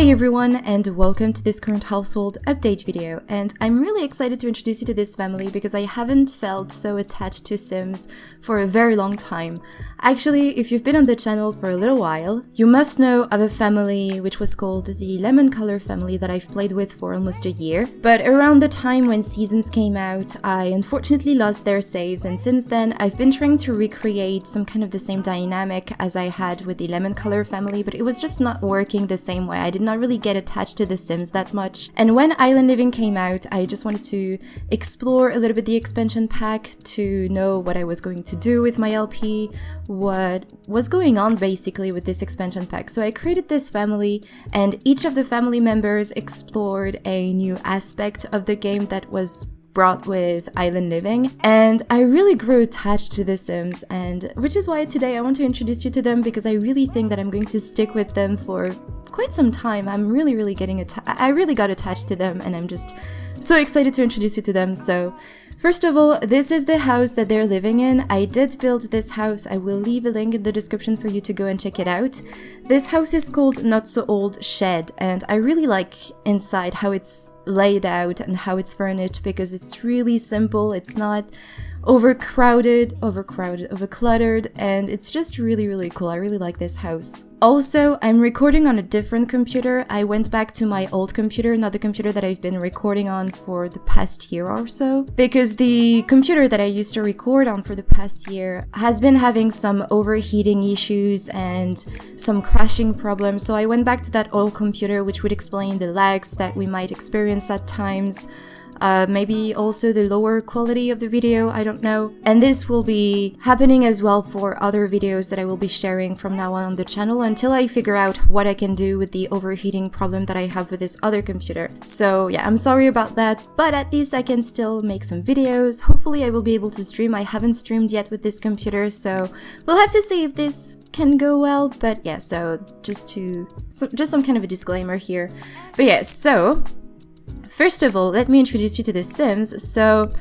Hey everyone, and welcome to this current household update video. And I'm really excited to introduce you to this family because I haven't felt so attached to Sims for a very long time. Actually, if you've been on the channel for a little while, you must know of a family which was called the Lemon Color family that I've played with for almost a year. But around the time when Seasons came out, I unfortunately lost their saves, and since then I've been trying to recreate some kind of the same dynamic as I had with the Lemon Color family, but it was just not working the same way. I did not really get attached to The Sims that much. And when Island Living came out, I just wanted to explore a little bit the expansion pack to know what I was going to do with my LP, what was going on basically with this expansion pack. So I created this family, and each of the family members explored a new aspect of the game that was brought with Island Living, and I really grew attached to The Sims, and which is why today I want to introduce you to them, because I really think that I'm going to stick with them for quite some time. I'm really I really got attached to them, and I'm just so excited to introduce you to them. So first of all, this is the house that they're living in. I did build this house. I will leave a link in the description for you to go and check it out. This house is called Not So Old Shed, and I really like inside how it's laid out and how it's furnished, because it's really simple. It's not overcrowded, overcluttered, and it's just really cool. I really like this house. Also, I'm recording on a different computer. I went back to my old computer, not the computer that I've been recording on for the past year or so, because the computer that I used to record on for the past year has been having some overheating issues and some crashing problems. So I went back to that old computer, which would explain the lags that we might experience at times. Maybe also the lower quality of the video, I don't know. And this will be happening as well for other videos that I will be sharing from now on the channel until I figure out what I can do with the overheating problem that I have with this other computer. So yeah, I'm sorry about that, but at least I can still make some videos. Hopefully I will be able to stream. I haven't streamed yet with this computer, so we'll have to see if this can go well. But yeah, so just some kind of a disclaimer here. But yeah, so first of all, let me introduce you to The Sims. So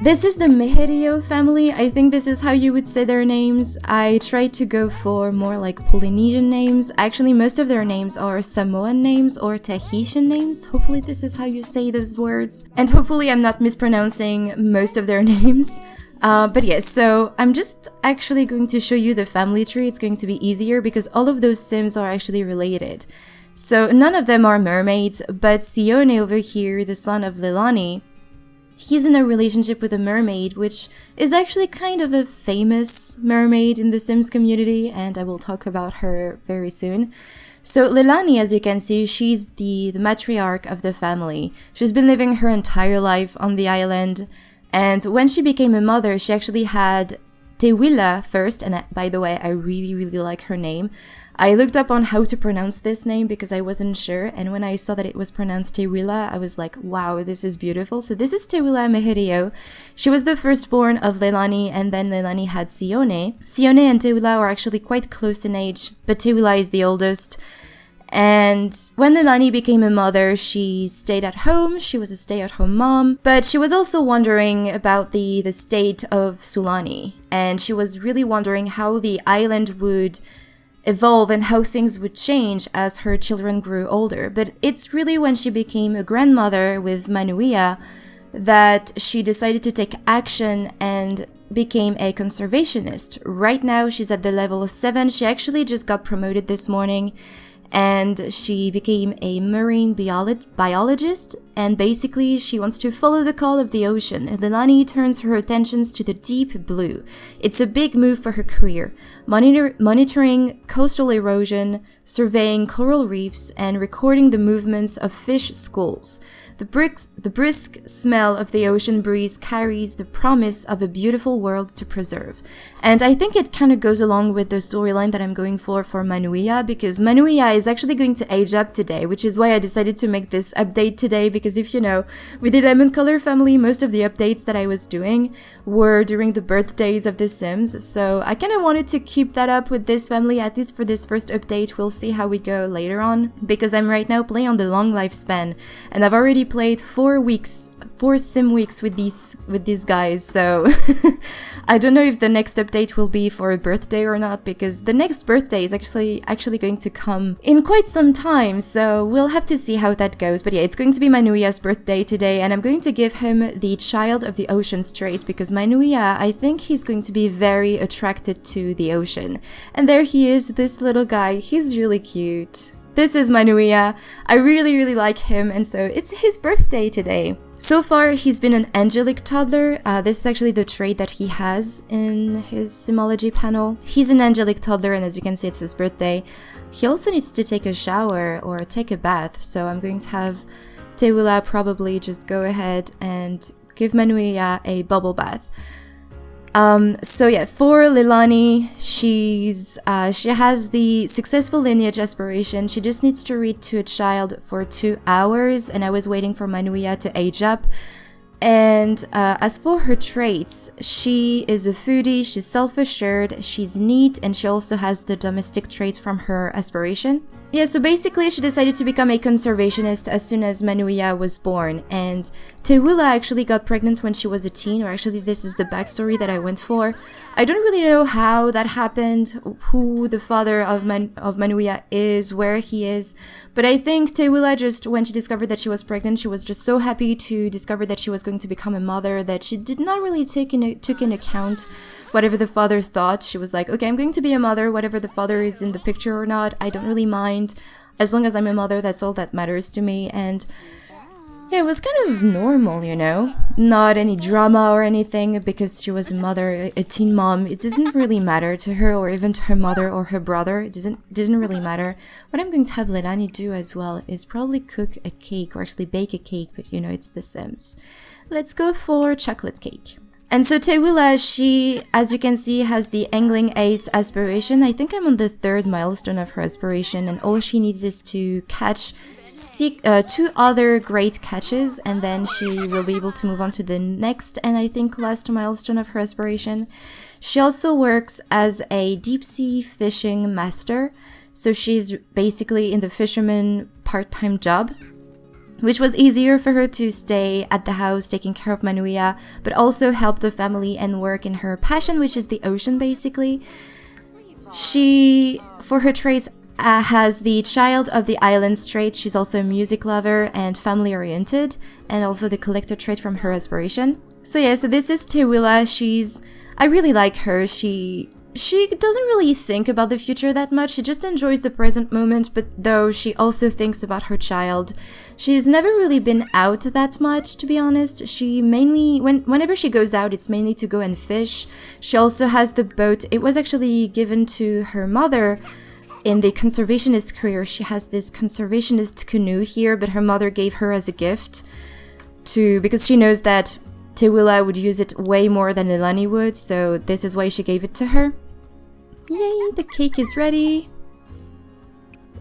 this is the Meherio family. I think this is how you would say their names. I tried to go for more like Polynesian names. Actually, most of their names are Samoan names or Tahitian names. Hopefully this is how you say those words. And hopefully I'm not mispronouncing most of their names. But yes, so I'm just actually going to show you the family tree. It's going to be easier because all of those Sims are actually related. So none of them are mermaids, but Sione over here, the son of Leilani, he's in a relationship with a mermaid, which is actually kind of a famous mermaid in the Sims community, and I will talk about her very soon. So Leilani, as you can see, she's the matriarch of the family. She's been living her entire life on the island, and when she became a mother, she actually had Tewila first, and by the way, I really like her name. I looked up on how to pronounce this name because I wasn't sure, and when I saw that it was pronounced Tewila, I was like, wow, this is beautiful. So this is Tewila Meherio. She was the firstborn of Leilani, and then Leilani had Sione. Sione and Tewila are actually quite close in age, but Tewila is the oldest. And when Leilani became a mother, she stayed at home. She was a stay-at-home mom, but she was also wondering about the state of Sulani, and she was really wondering how the island would evolve and how things would change as her children grew older. But it's really when she became a grandmother with Manuia that she decided to take action and became a conservationist. Right now, she's at the level 7. She actually just got promoted this morning, and she became a marine biologist, and basically she wants to follow the call of the ocean. Leilani turns her attentions to the deep blue. It's a big move for her career, monitoring coastal erosion, surveying coral reefs, and recording the movements of fish schools. The brisk smell of the ocean breeze carries the promise of a beautiful world to preserve. And I think it kind of goes along with the storyline that I'm going for Manuia, because Manuia is actually going to age up today, which is why I decided to make this update today, because if you know, with the Lemon Color family, most of the updates that I was doing were during the birthdays of The Sims, so I kind of wanted to keep that up with this family, at least for this first update. We'll see how we go later on, because I'm right now playing on the long lifespan, and I've already played 4 weeks 4 sim weeks with these guys, so I don't know if the next update will be for a birthday or not, because the next birthday is actually going to come in quite some time, so we'll have to see how that goes. But yeah, it's going to be Manuia's birthday today, and I'm going to give him the Child of the Ocean trait, because Manuia, I think he's going to be very attracted to the ocean. And there he is, this little guy, he's really cute. This is Manuia. I really like him, and so it's his birthday today. So far, he's been an angelic toddler. This is actually the trait that he has in his Simology panel. He's an angelic toddler, and as you can see, it's his birthday. He also needs to take a shower or take a bath, so I'm going to have Tewula probably just go ahead and give Manuia a bubble bath. So yeah, for Leilani, she has the successful lineage aspiration. She just needs to read to a child for 2 hours, and I was waiting for Manuia to age up. And as for her traits, she is a foodie, she's self-assured, she's neat, and she also has the domestic trait from her aspiration. Yeah, so basically she decided to become a conservationist as soon as Manuia was born, and Tewula actually got pregnant when she was a teen, or actually this is the backstory that I went for. I don't really know how that happened, who the father of Manuia is, where he is, but I think Tewula just, when she discovered that she was pregnant, she was just so happy to discover that she was going to become a mother that she did not really took in account whatever the father thought. She was like, okay, I'm going to be a mother, whatever the father is in the picture or not, I don't really mind. As long as I'm a mother, that's all that matters to me. And yeah, it was kind of normal, you know? Not any drama or anything, because she was a mother, a teen mom. It didn't really matter to her, or even to her mother or her brother. It didn't really matter. What I'm going to have Leilani do as well is probably cook a cake, or actually bake a cake, but you know, it's The Sims. Let's go for chocolate cake. And so Tewula, she, as you can see, has the Angling Ace aspiration. I think I'm on the 3rd milestone of her aspiration, and all she needs is to catch 2 other great catches, and then she will be able to move on to the next and I think last milestone of her aspiration. She also works as a deep sea fishing master, so she's basically in the fisherman part-time job, which was easier for her to stay at the house taking care of Manuia, but also help the family and work in her passion, which is the ocean basically. She, for her traits, has the Child of the Islands trait. She's also a music lover and family oriented, and also the collector trait from her aspiration. So yeah, so this is Tewula. I really like her. She doesn't really think about the future that much. She just enjoys the present moment, but though she also thinks about her child. She's never really been out that much, to be honest. She mainly, whenever she goes out, it's mainly to go and fish. She also has the boat. It was actually given to her mother in the conservationist career. She has this conservationist canoe here, but her mother gave her as a gift because she knows that Tewula would use it way more than Leilani would, so this is why she gave it to her. Yay, the cake is ready.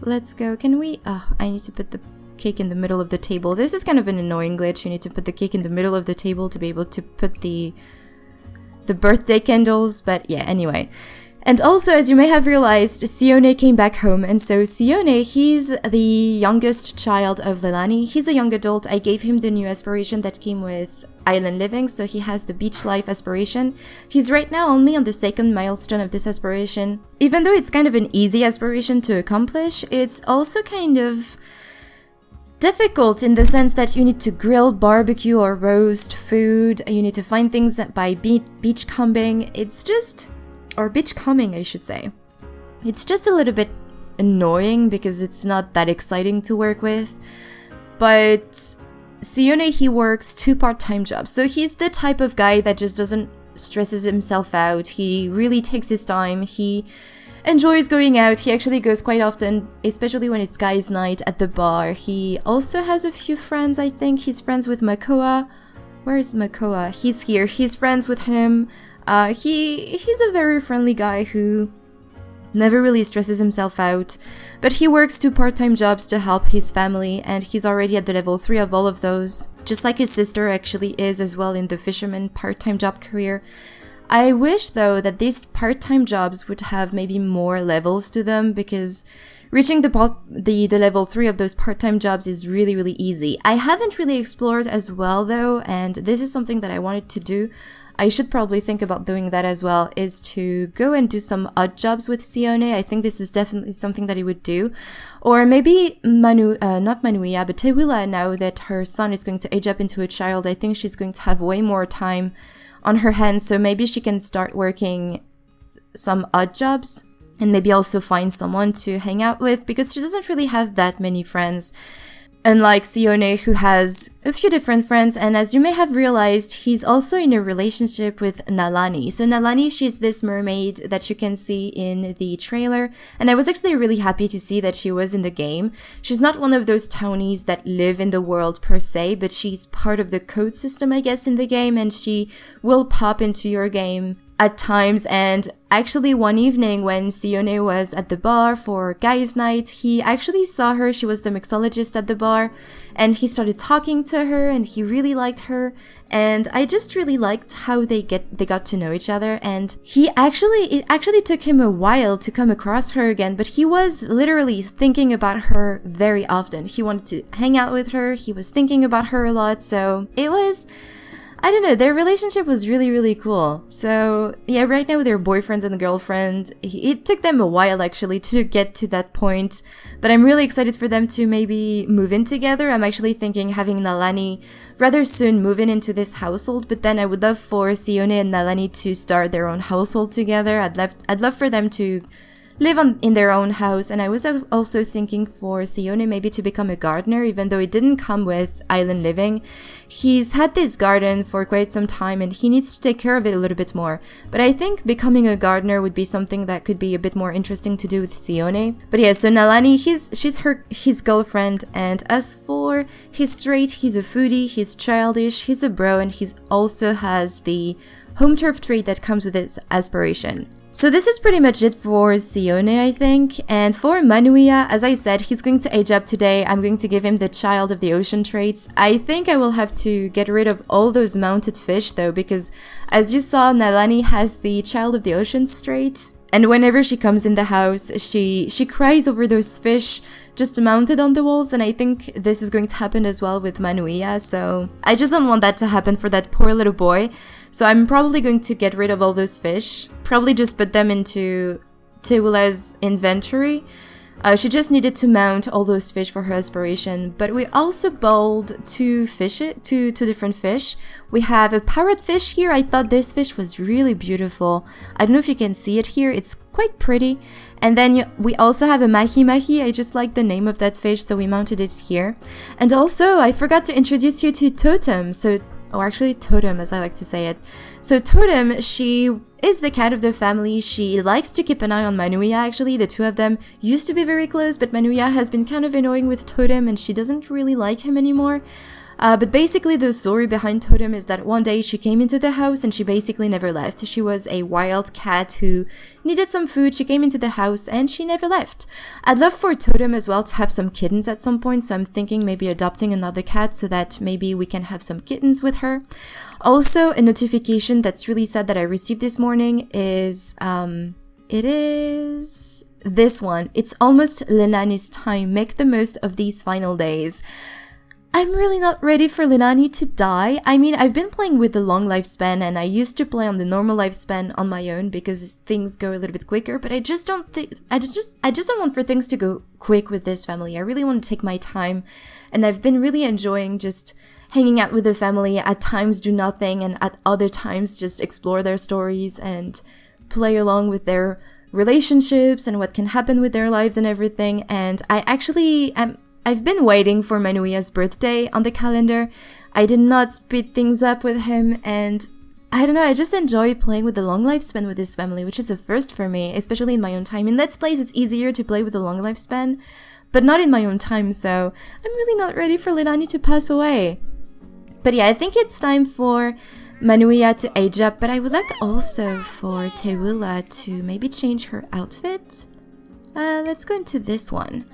Let's go. Can we... Oh, I need to put the cake in the middle of the table. This is kind of an annoying glitch. You need to put the cake in the middle of the table to be able to put the birthday candles, but yeah, anyway. And also, as you may have realized, Sione came back home, and so Sione, he's the youngest child of Leilani. He's a young adult. I gave him the new aspiration that came with Island Living, so he has the beach life aspiration. He's right now only on the 2nd milestone of this aspiration. Even though it's kind of an easy aspiration to accomplish, it's also kind of difficult in the sense that you need to grill, barbecue, or roast food. You need to find things by beach combing. It's just... or beachcombing, I should say. It's just a little bit annoying because it's not that exciting to work with. But Sione, he works 2 part-time jobs. So he's the type of guy that just doesn't stresses himself out. He really takes his time. He enjoys going out. He actually goes quite often, especially when it's guys' night at the bar. He also has a few friends, I think. He's friends with Makoa. Where is Makoa? He's here. He's friends with him. He's a very friendly guy who never really stresses himself out, but he works 2 part-time jobs to help his family, and he's already at the level 3 of all of those, just like his sister actually is as well in the fisherman part-time job career. I wish though that these part-time jobs would have maybe more levels to them, because reaching the level 3 of those part-time jobs is really, really easy. I haven't really explored as well though, and this is something that I wanted to do. I should probably think about doing that as well, is to go and do some odd jobs with Sione. I think this is definitely something that he would do. Or maybe not Manuia, but Tewila, now that her son is going to age up into a child, I think she's going to have way more time on her hands, so maybe she can start working some odd jobs and maybe also find someone to hang out with, because she doesn't really have that many friends. Unlike Sione, who has a few different friends, and as you may have realized, he's also in a relationship with Nalani. So Nalani, she's this mermaid that you can see in the trailer, and I was actually really happy to see that she was in the game. She's not one of those townies that live in the world per se, but she's part of the code system, I guess, in the game, and she will pop into your game at times. And actually one evening when Sione was at the bar for guys' night, he actually saw her. She was the mixologist at the bar, and he started talking to her, and he really liked her. And I just really liked how they got to know each other. And it actually took him a while to come across her again, but he was literally thinking about her very often. He wanted to hang out with her. He was thinking about her a lot. So it was, I don't know, their relationship was really, really cool. So yeah, right now they're boyfriends and girlfriend. It took them a while actually to get to that point, but I'm really excited for them to maybe move in together. I'm actually thinking having Nalani rather soon move into this household, but then I would love for Sione and Nalani to start their own household together. I'd love for them to live in their own house, and I was also thinking for Sione maybe to become a gardener, even though it didn't come with island living. He's had this garden for quite some time and he needs to take care of it a little bit more, but I think becoming a gardener would be something that could be a bit more interesting to do with Sione. But yeah, so Nalani, she's his girlfriend, and as for his trait, he's a foodie, he's childish, he's a bro, and he also has the home turf trait that comes with its aspiration. So this is pretty much it for Sione, I think. And for Manuia, as I said, he's going to age up today. I'm going to give him the Child of the Ocean traits. I think I will have to get rid of all those mounted fish though, because as you saw, Nalani has the Child of the Ocean trait. And whenever she comes in the house, she cries over those fish just mounted on the walls, and I think this is going to happen as well with Manuia, so I just don't want that to happen for that poor little boy. So I'm probably going to get rid of all those fish, probably just put them into Tewila's inventory. She just needed to mount all those fish for her aspiration, but we also bowled two different fish. We have a parrotfish here. I thought this fish was really beautiful. I don't know if you can see it here. It's quite pretty. And then we also have a mahi-mahi. I just like the name of that fish, so we mounted it here. And also, I forgot to introduce you to Totem. Or actually Totem, as I like to say it. So Totem, she is the cat of the family. She likes to keep an eye on Manuia, actually. The two of them used to be very close, but Manuia has been kind of annoying with Totem and she doesn't really like him anymore. But basically the story behind Totem is that one day she came into the house and she basically never left. She was a wild cat who needed some food. She came into the house and she never left. I'd love for Totem as well to have some kittens at some point, so I'm thinking maybe adopting another cat so that maybe we can have some kittens with her. Also, a notification that's really sad that I received this morning is, it is this one. It's almost Leilani's time. Make the most of these final days. I'm really not ready for Leilani to die. I mean, I've been playing with the long lifespan and I used to play on the normal lifespan on my own because things go a little bit quicker, but I just don't want for things to go quick with this family. I really want to take my time, and I've been really enjoying just hanging out with the family, at times do nothing and at other times just explore their stories and play along with their relationships and what can happen with their lives and everything. And I've been waiting for Manuia's birthday on the calendar. I did not speed things up with him, and I don't know, I just enjoy playing with the long lifespan with this family, which is a first for me, especially in my own time. In Let's Plays, it's easier to play with the long lifespan, but not in my own time, so I'm really not ready for Leilani to pass away. But yeah, I think it's time for Manuia to age up, but I would like also for Tewila to maybe change her outfit. Let's go into this one.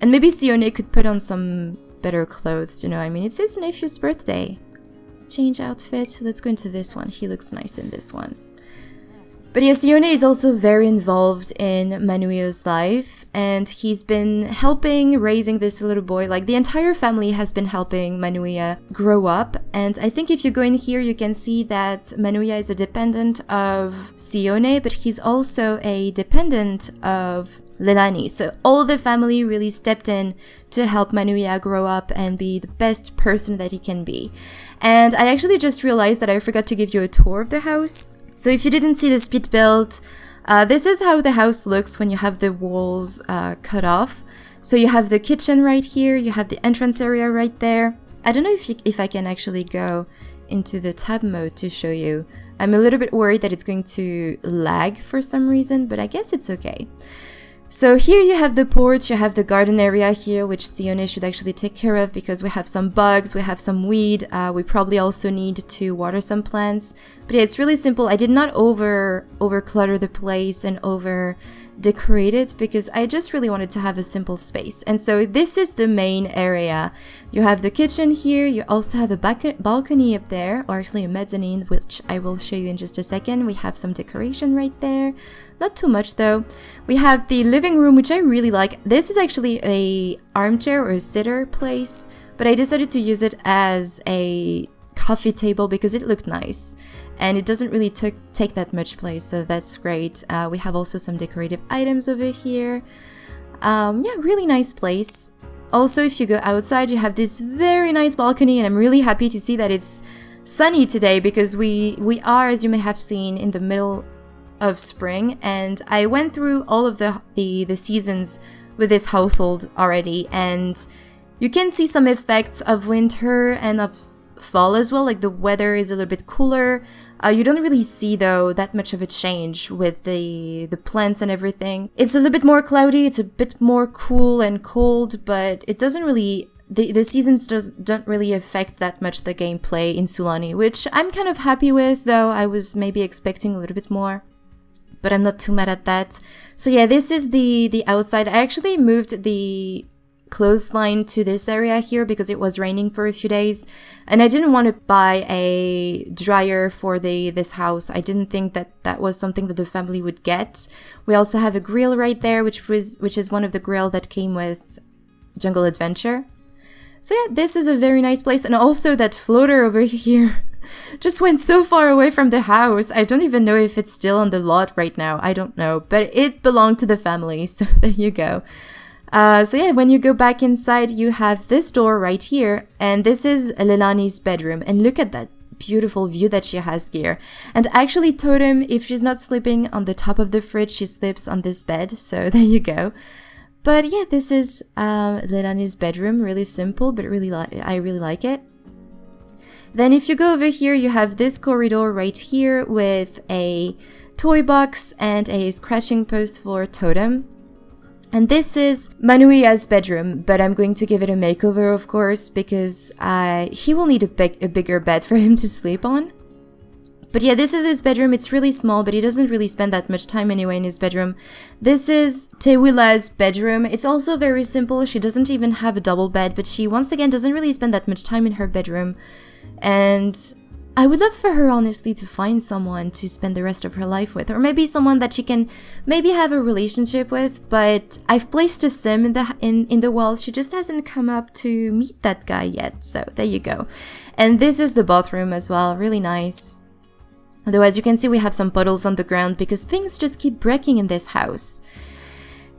And maybe Sione could put on some better clothes, you know, I mean, it's his nephew's birthday. Change outfit, let's go into this one. He looks nice in this one. But yes, Sione is also very involved in Manuya's life, and he's been helping raising this little boy. Like, the entire family has been helping Manuya grow up, and I think if you go in here, you can see that Manuya is a dependent of Sione, but he's also a dependent of Leilani. So all the family really stepped in to help Manuya grow up and be the best person that he can be. And I actually just realized that I forgot to give you a tour of the house. So if you didn't see the speed build, this is how the house looks when you have the walls cut off. So you have the kitchen right here, you have the entrance area right there. I don't know if I can actually go into the tab mode to show you. I'm a little bit worried that it's going to lag for some reason, but I guess it's okay. So here you have the porch, you have the garden area here, which Sione should actually take care of because we have some bugs, we have some weed, we probably also need to water some plants. But yeah, it's really simple. I did not over clutter the place and over decorate it because I just really wanted to have a simple space. And so this is the main area. You have the kitchen here, you also have a balcony up there, or actually a mezzanine, which I will show you in just a second. We have some decoration right there. Not too much though. We have the living room, which I really like. This is actually a armchair or a sitter place, but I decided to use it as a coffee table because it looked nice. And it doesn't really take that much place, so that's great. We have also some decorative items over here. Yeah, really nice place. Also, if you go outside, you have this very nice balcony, and I'm really happy to see that it's sunny today because we are, as you may have seen, in the middle of spring, and I went through all of the seasons with this household already, and you can see some effects of winter and of fall as well. Like, the weather is a little bit cooler. You don't really see though that much of a change with the plants and everything. It's a little bit more cloudy, it's a bit more cool and cold, but it doesn't really, the seasons don't really affect that much the gameplay in Sulani, which I'm kind of happy with, though I was maybe expecting a little bit more. But I'm not too mad at that. So yeah, this is the outside. I actually moved the clothesline to this area here because it was raining for a few days, and I didn't want to buy a dryer for this house. I didn't think that was something that the family would get. We also have a grill right there, which is one of the grill that came with Jungle Adventure. So yeah, this is a very nice place. And also that floater over here just went so far away from the house. I don't even know if it's still on the lot right now. I don't know, but it belonged to the family, so there you go. So yeah, when you go back inside, you have this door right here, and this is Leilani's bedroom, and look at that beautiful view that she has here. And actually, Totem, if she's not sleeping on the top of the fridge, she sleeps on this bed, so there you go. But yeah, this is Leilani's bedroom, really simple, but I really like it. Then if you go over here, you have this corridor right here with a toy box and a scratching post for Totem. And this is Manuya's bedroom, but I'm going to give it a makeover, of course, because he will need a bigger bed for him to sleep on. But yeah, this is his bedroom. It's really small, but he doesn't really spend that much time anyway in his bedroom. This is Tewila's bedroom. It's also very simple. She doesn't even have a double bed, but she, once again, doesn't really spend that much time in her bedroom. And I would love for her, honestly, to find someone to spend the rest of her life with, or maybe someone that she can maybe have a relationship with. But I've placed a sim in the world. She just hasn't come up to meet that guy yet. So there you go. And this is the bathroom as well. Really nice. Although, as you can see, we have some puddles on the ground because things just keep breaking in this house.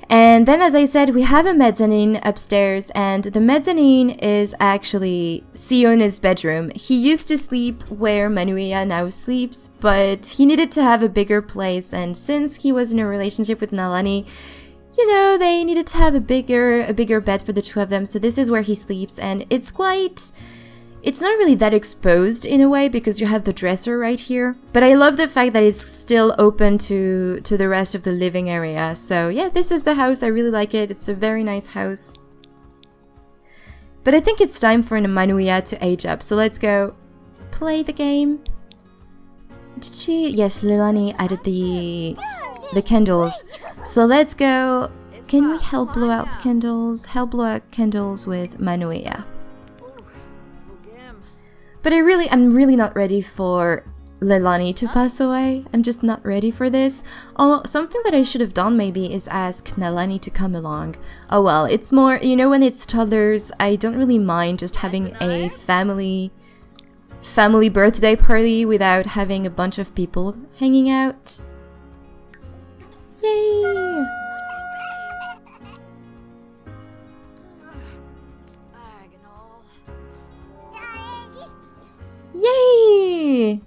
And then, as I said, we have a mezzanine upstairs, and the mezzanine is actually Sione's bedroom. He used to sleep where Manuya now sleeps, but he needed to have a bigger place, and since he was in a relationship with Nalani, you know, they needed to have a bigger bed for the two of them, so this is where he sleeps, and it's not really that exposed in a way because you have the dresser right here. But I love the fact that it's still open to the rest of the living area. So yeah, this is the house. I really like it. It's a very nice house. But I think it's time for Manuya to age up. So let's go play the game. Did she? Yes, Leilani added the candles. So let's go. Can we help blow out candles? Help blow out candles with Manuya. But I'm really not ready for Leilani to pass away. I'm just not ready for this. Oh, something that I should have done maybe is ask Leilani to come along. Oh well, it's more, you know, when it's toddlers, I don't really mind just having a family birthday party without having a bunch of people hanging out. Yay! Yay!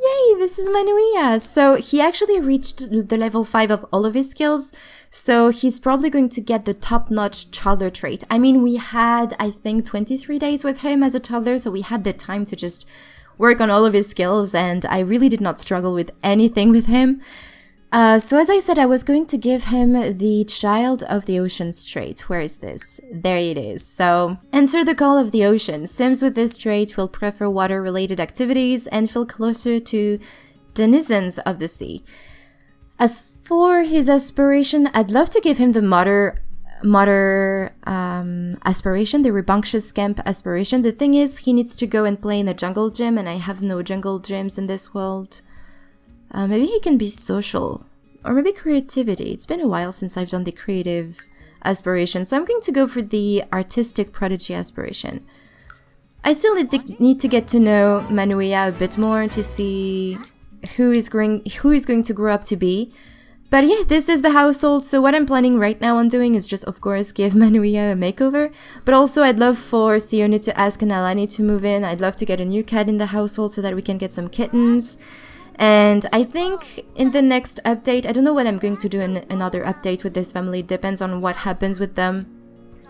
Yay, this is Manuia. So he actually reached the level 5 of all of his skills. So he's probably going to get the top-notch toddler trait. I mean, we had, I think, 23 days with him as a toddler, so we had the time to just work on all of his skills, and I really did not struggle with anything with him. So as I said, I was going to give him the Child of the Oceans trait. Where is this? There it is. So, answer the call of the ocean. Sims with this trait will prefer water-related activities and feel closer to denizens of the sea. As for his aspiration, I'd love to give him the Mater aspiration, the Rambunctious Scamp aspiration. The thing is, he needs to go and play in a jungle gym, and I have no jungle gyms in this world. Maybe he can be social, or maybe creativity. It's been a while since I've done the creative aspiration, so I'm going to go for the artistic prodigy aspiration. I still need to get to know Manuia a bit more to see who is going to grow up to be. But yeah, this is the household, so what I'm planning right now on doing is just, of course, give Manuia a makeover. But also, I'd love for Sione to ask Nalani to move in. I'd love to get a new cat in the household so that we can get some kittens. And I think in the next update, I don't know what I'm going to do in another update with this family. It depends on what happens with them.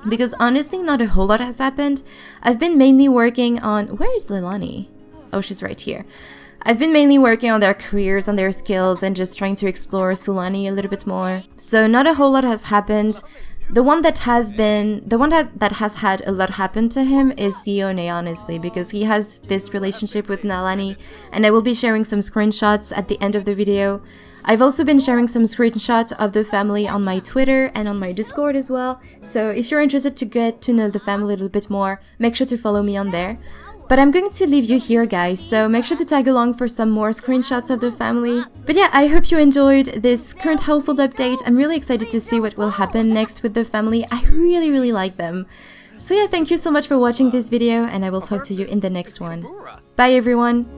Because honestly, not a whole lot has happened. I've been mainly working on... Where is Leilani? Oh, she's right here. I've been mainly working on their careers, on their skills, and just trying to explore Sulani a little bit more. So not a whole lot has happened. The one that has had a lot happen to him is Sione, honestly, because he has this relationship with Nalani, and I will be sharing some screenshots at the end of the video. I've also been sharing some screenshots of the family on my Twitter and on my Discord as well, so if you're interested to get to know the family a little bit more, make sure to follow me on there. But I'm going to leave you here, guys, so make sure to tag along for some more screenshots of the family. But yeah, I hope you enjoyed this current household update. I'm really excited to see what will happen next with the family. I really like them. So yeah, thank you so much for watching this video, and I will talk to you in the next one. Bye, everyone!